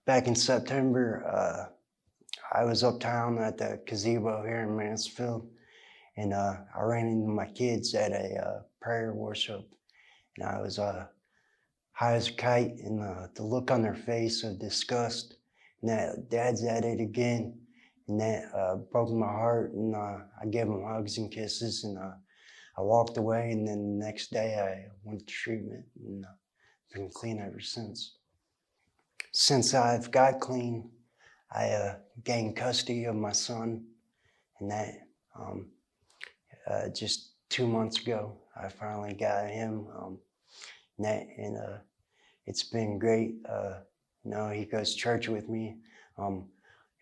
Back in September, I was uptown at the gazebo here in Mansfield, and I ran into my kids at a prayer worship, and I was high as a kite, and the look on their face of disgust, and that Dad's at it again, and that broke my heart, and I gave them hugs and kisses, and I walked away, and then the next day I went to treatment, and been clean ever since. Since I've got clean, I gained custody of my son, and that um, just 2 months ago, I finally got him. And it's been great. He goes to church with me, um,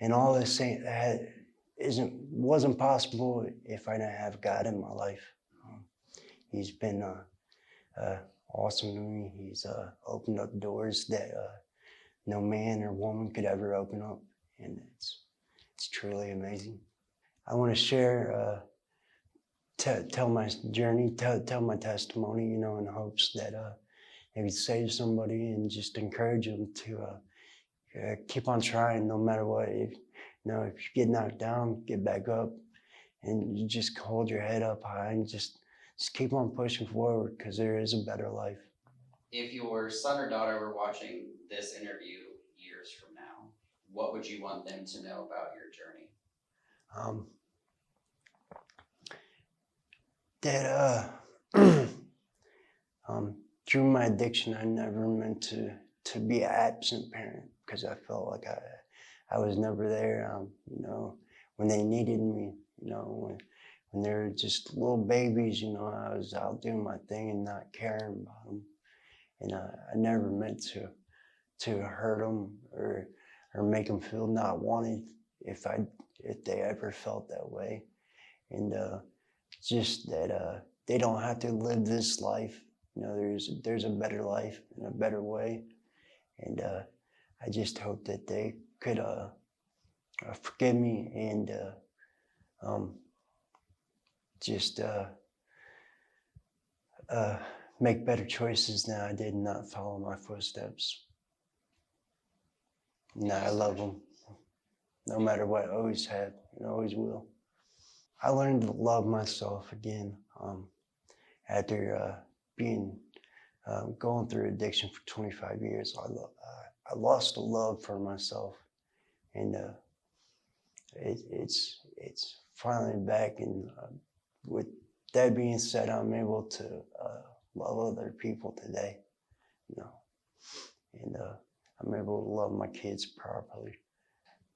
and all this wasn't possible if I didn't have God in my life. Um, he's been uh, awesome to me. He's opened up doors that no man or woman could ever open up, and it's truly amazing. I want to share, tell my journey, tell my testimony, in hopes that maybe save somebody and just encourage them to keep on trying no matter what. If you get knocked down, get back up, and you just hold your head up high and just keep on pushing forward because there is a better life. If your son or daughter were watching this interview years from now, what would you want them to know about your journey? Um, that through my addiction, I never meant to be an absent parent because I felt like I was never there. When they needed me, when they were just little babies, I was out doing my thing and not caring about them. And I never meant to hurt them or make them feel not wanted if they ever felt that way. And just that they don't have to live this life. There's a better life and a better way. And I just hope that they could forgive me and um, just make better choices than I did, not follow my footsteps. And I love them, no matter what. Always have and always will. I learned to love myself again after being going through addiction for 25 years. I lost the love for myself, and it's finally back. And with that being said, I'm able to love other people today, you know, and I'm able to love my kids properly.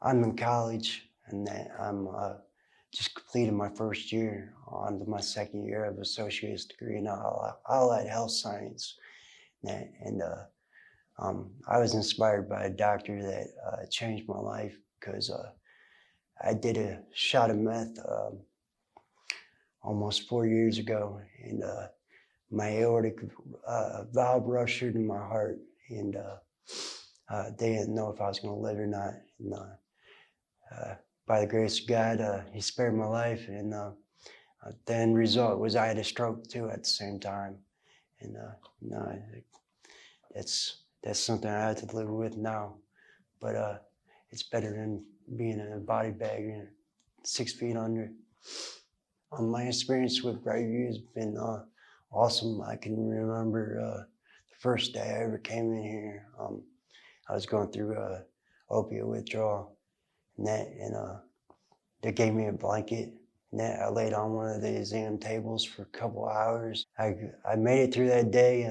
I'm in college, and that I'm just completed my first year on to my second year of associate's degree in allied health science. And I was inspired by a doctor that changed my life because I did a shot of meth almost 4 years ago, and my aortic valve ruptured in my heart, and they didn't know if I was going to live or not. And by the grace of God, He spared my life, and the end result was I had a stroke too at the same time, and that's something I have to live with now. But it's better than being in a body bag and 6 feet under. My experience with Brightview has been awesome. I can remember the first day I ever came in here. I was going through opiate withdrawal, and they gave me a blanket. And I laid on one of the exam tables for a couple hours. I made it through that day.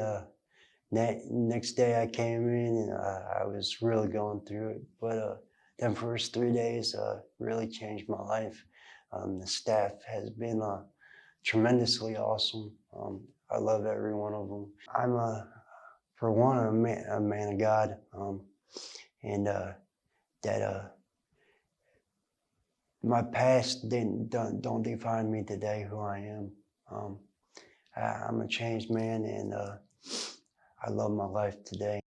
Next day I came in and I was really going through it. But them first 3 days really changed my life. The staff has been tremendously awesome. I love every one of them. I'm, for one, a man of God, and that my past don't define me today, who I am. I'm a changed man, and I love my life today.